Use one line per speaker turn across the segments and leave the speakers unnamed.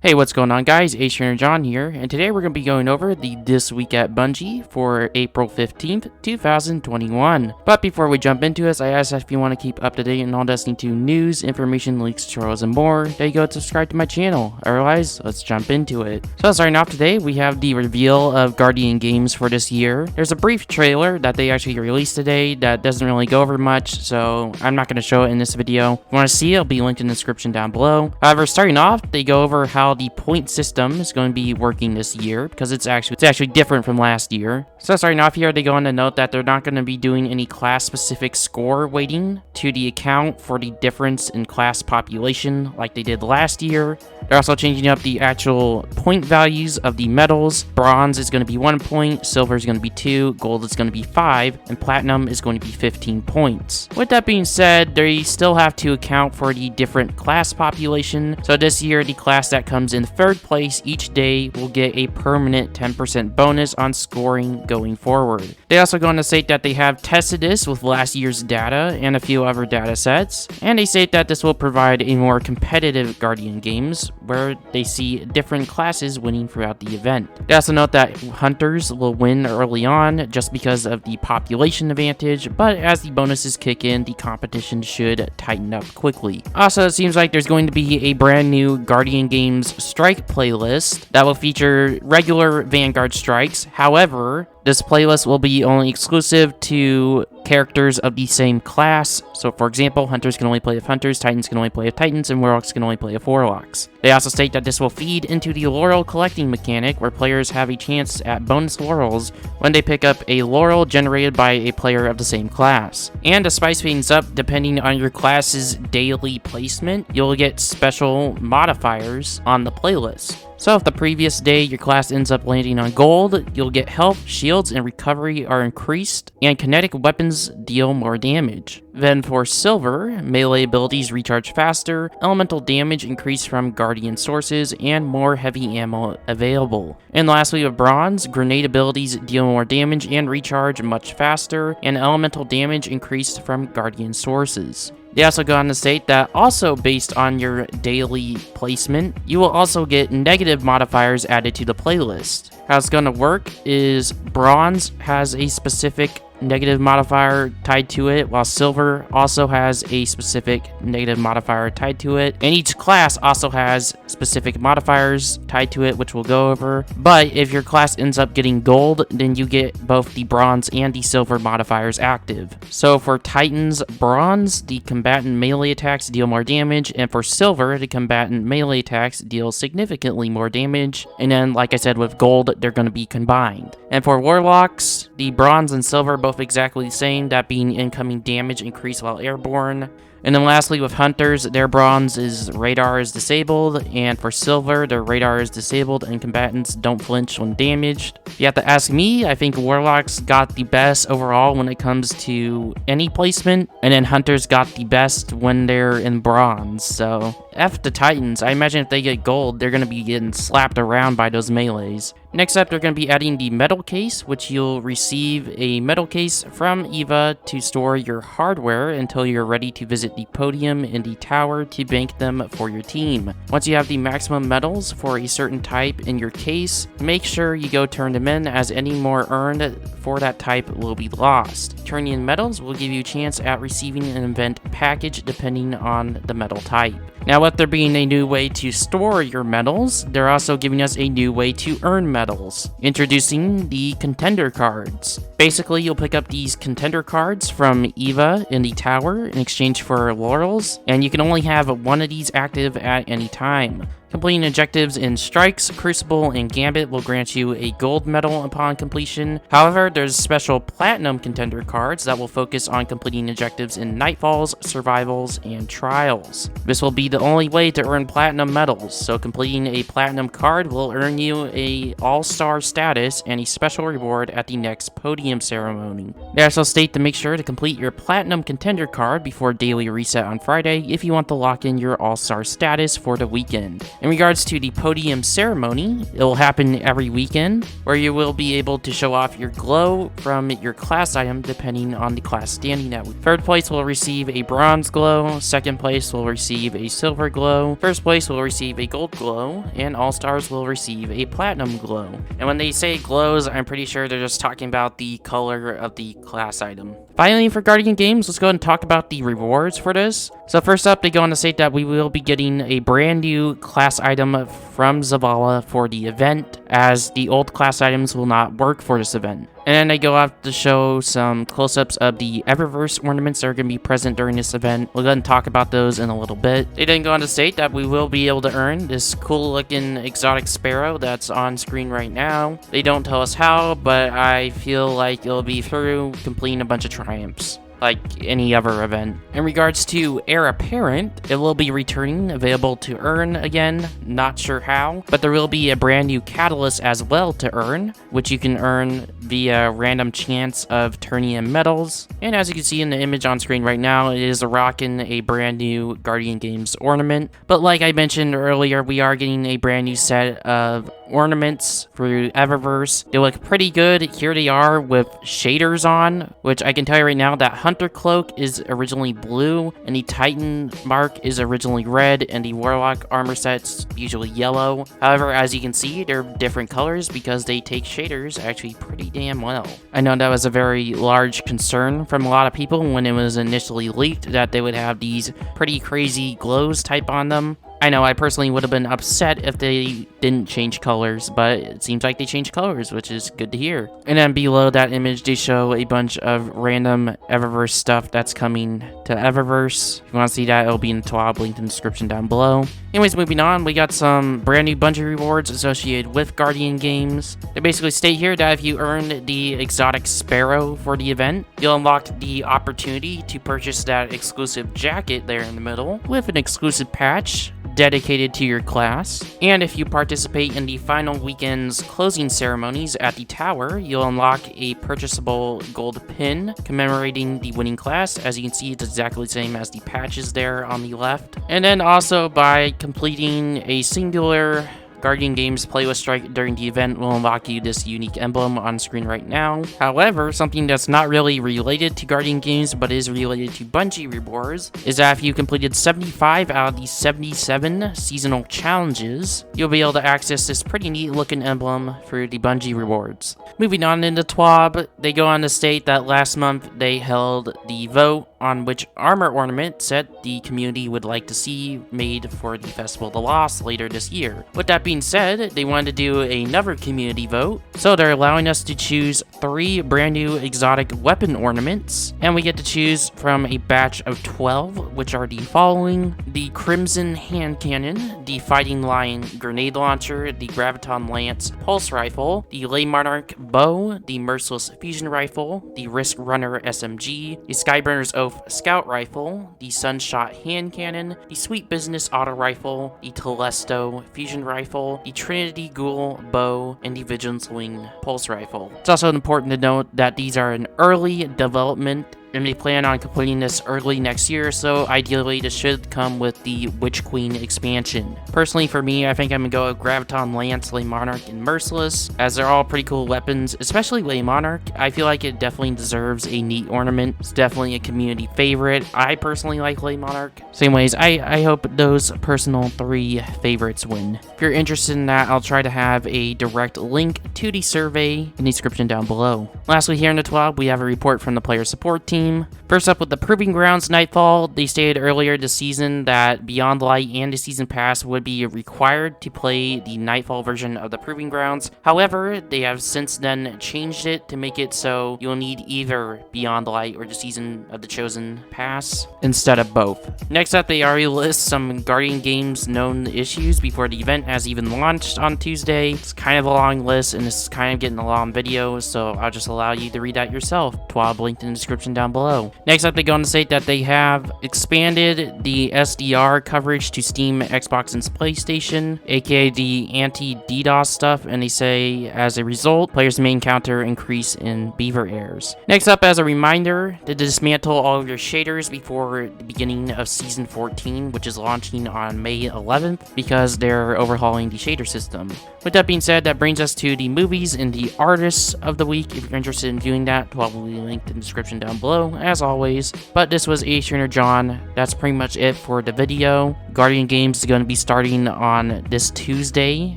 Hey, what's going on, guys? Ace John here, and today we're going to be going over the This Week at Bungie for April 15th, 2021. But before we jump into this, I ask that if you want to keep up to date on all Destiny 2 news, information, leaks, tutorials, and more, that you go subscribe to my channel. Otherwise, let's jump into it. So starting off today, we have the reveal of Guardian games for this year. There's a brief trailer that they actually released today that doesn't really go over much, so I'm not going to show it in this video. If you want to see it, it'll be linked in the description down below. However, starting off, they go over how the point system is going to be working this year because it's actually different from last year. So starting off here, they go on to note that they're not going to be doing any class-specific score weighting to the account for the difference in class population like they did last year. They're also changing up the actual point values of the medals. Bronze is going to be 1 point, silver is going to be 2, gold is going to be 5, and platinum is going to be 15 points. With that being said, they still have to account for the different class population. So this year, the class that comes in third place each day will get a permanent 10% bonus on scoring going forward. They also go on to state that they have tested this with last year's data and a few other data sets, and they state that this will provide a more competitive Guardian games where they see different classes winning throughout the event. They also note that hunters will win early on just because of the population advantage, but as the bonuses kick in, the competition should tighten up quickly. Also, it seems like there's going to be a brand new Guardian Games strike playlist that will feature regular Vanguard strikes. However, this playlist will be only exclusive to characters of the same class. So for example, hunters can only play with hunters, titans can only play with titans, and warlocks can only play with warlocks. They also state that this will feed into the laurel collecting mechanic where players have a chance at bonus laurels when they pick up a laurel generated by a player of the same class. And to spice things up, depending on your class's daily placement, you'll get special modifiers on the playlist. So if the previous day your class ends up landing on gold, you'll get health, shields, and recovery are increased, and kinetic weapons deal more damage. Then for silver, melee abilities recharge faster, elemental damage increased from guardian sources, and more heavy ammo available. And lastly with bronze, grenade abilities deal more damage and recharge much faster, and elemental damage increased from guardian sources. They also go on to state that also based on your daily placement, you will also get negative modifiers added to the playlist. How it's going to work is bronze has a specific negative modifier tied to it, while silver also has a specific negative modifier tied to it, and each class also has specific modifiers tied to it, which we'll go over. But if your class ends up getting gold, then you get both the bronze and the silver modifiers active. So for titans bronze, the combatant melee attacks deal more damage, and for silver, the combatant melee attacks deal significantly more damage. And then, like I said, with gold, they're going to be combined. And for warlocks, the bronze and silver both exactly the same, that being incoming damage increased while airborne. And then lastly with hunters, their bronze is radar is disabled, and for silver, their radar is disabled and combatants don't flinch when damaged. If you have to ask me, I think warlocks got the best overall when it comes to any placement, and then hunters got the best when they're in bronze. So F the titans. I imagine if they get gold, they're going to be getting slapped around by those melees. Next up, they're going to be adding the medal case, which you'll receive a medal case from EVA to store your hardware until you're ready to visit the podium in the tower to bank them for your team. Once you have the maximum medals for a certain type in your case, make sure you go turn them in, as any more earned for that type will be lost. Turning in medals will give you a chance at receiving an event package depending on the medal type. Now, with there being a new way to store your medals, they're also giving us a new way to earn medals. Introducing the contender cards. Basically, you'll pick up these contender cards from EVA in the tower in exchange for laurels, and you can only have one of these active at any time. Completing objectives in Strikes, Crucible, and Gambit will grant you a gold medal upon completion. However, there's special platinum contender cards that will focus on completing objectives in Nightfalls, Survivals, and Trials. This will be the only way to earn platinum medals, so completing a platinum card will earn you a all-star status and a special reward at the next podium ceremony. They also state to make sure to complete your platinum contender card before daily reset on Friday if you want to lock in your all-star status for the weekend. In regards to the podium ceremony, it will happen every weekend, where you will be able to show off your glow from your class item depending on the class standing that week. Third place will receive a bronze glow, second place will receive a silver glow, first place will receive a gold glow, and all-stars will receive a platinum glow. And when they say glows, I'm pretty sure they're just talking about the color of the class item. Finally, for Guardian Games, let's go ahead and talk about the rewards for this. So first up, they go on to state that we will be getting a brand new class item from Zavala for the event, as the old class items will not work for this event. And then they go off to show some close-ups of the Eververse ornaments that are going to be present during this event. We'll go ahead and talk about those in a little bit. They then go on to state that we will be able to earn this cool-looking exotic sparrow that's on screen right now. They don't tell us how, but I feel like it'll be through completing a bunch of triumphs, like any other event. In regards to Heir Apparent, it will be returning, available to earn again, not sure how, but there will be a brand new catalyst as well to earn, which you can earn via random chance of Turnium medals. And as you can see in the image on screen right now, it is rocking a brand new Guardian Games ornament. But like I mentioned earlier, we are getting a brand new set of ornaments through Eververse. They look pretty good. Here they are with shaders on, which I can tell you right now that Hunter Cloak is originally blue, and the Titan mark is originally red, and the Warlock armor set's usually yellow. However, as you can see, they're different colors because they take shaders actually pretty damn well. I know that was a very large concern from a lot of people when it was initially leaked that they would have these pretty crazy glows type on them. I know I personally would have been upset if they didn't change colors, but it seems like they changed colors, which is good to hear. And then below that image, they show a bunch of random Eververse stuff that's coming to Eververse. If you want to see that, it'll be in the TWAB, linked in the description down below. Anyways, moving on, we got some brand new Bungie rewards associated with Guardian Games. They basically state here that if you earn the exotic sparrow for the event, you'll unlock the opportunity to purchase that exclusive jacket there in the middle with an exclusive patch dedicated to your class. And if you participate in the final weekend's closing ceremonies at the tower, you'll unlock a purchasable gold pin commemorating the winning class. As you can see, it's exactly the same as the patches there on the left. And then also by completing a singular Guardian Games playlist strike during the event will unlock you this unique emblem on screen right now. However, something that's not really related to Guardian Games but is related to Bungie rewards is that if you completed 75 out of the 77 seasonal challenges, you'll be able to access this pretty neat looking emblem through the Bungie rewards. Moving on into TWAB, they go on to state that last month they held the vote on which armor ornament set the community would like to see made for the Festival of the Lost later this year. With that being said, they wanted to do another community vote, so they're allowing us to choose 3 brand new exotic weapon ornaments, and we get to choose from a batch of 12, which are the following: the Crimson Hand Cannon, the Fighting Lion Grenade Launcher, the Graviton Lance Pulse Rifle, the Le Monarch Bow, the Merciless Fusion Rifle, the Risk Runner SMG, the Skyburner's Oath Scout Rifle, the Sunshot Hand Cannon, the Sweet Business Auto Rifle, the Telesto Fusion Rifle, the Trinity Ghoul Bow, and the Vigilance Wing Pulse Rifle. It's also important to note that these are in early development, and they plan on completing this early next year, so ideally this should come with the Witch Queen expansion. Personally, for me, I think I'm gonna go with Graviton Lance, Le Monarch, and Merciless, as they're all pretty cool weapons, especially Le Monarch. I feel like it definitely deserves a neat ornament. It's definitely a community favorite. I personally like Le Monarch. Same ways, I hope those personal 3 favorites win. If you're interested in that, I'll try to have a direct link to the survey in the description down below. Lastly, here in the TWAB, we have a report from the player support team. First up with the Proving Grounds Nightfall, they stated earlier this season that Beyond Light and the Season Pass would be required to play the Nightfall version of the Proving Grounds. However, they have since then changed it to make it so you'll need either Beyond Light or the Season of the Chosen Pass instead of both. Next up, they already list some Guardian Games known issues before the event has even launched on Tuesday. It's kind of a long list, and this is kind of getting a long video, so I'll just allow you to read that yourself. TWAB linked in the description down down below. Next up, they go on to state that they have expanded the SDR coverage to Steam, Xbox, and PlayStation, aka the anti-DDoS stuff, and they say, as a result, players may encounter increase in beaver errors. Next up, as a reminder, to dismantle all of your shaders before the beginning of Season 14, which is launching on May 11th, because they're overhauling the shader system. With that being said, that brings us to the movies and the artists of the week. If you're interested in doing that, probably linked in the description down below, as always. But this was Ace Trainer John. That's pretty much it for the video. Guardian Games is going to be starting on this Tuesday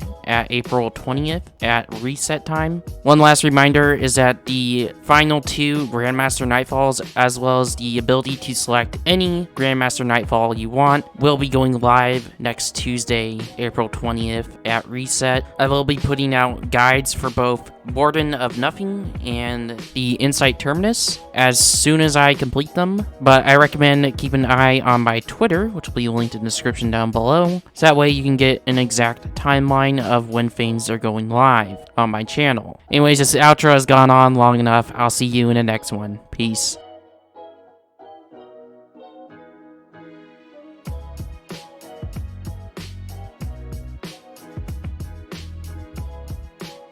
at April 20th at reset time. One last reminder is that the final 2 Grandmaster Nightfalls, as well as the ability to select any Grandmaster Nightfall you want, will be going live next Tuesday, April 20th at reset. I will be putting out guides for both Warden of Nothing and the Insight Terminus as soon as I complete them, but I recommend keeping an eye on my Twitter, which will be linked in the description down below, so that way you can get an exact timeline of when things are going live on my channel. Anyways, this outro has gone on long enough. I'll see you in the next one. Peace.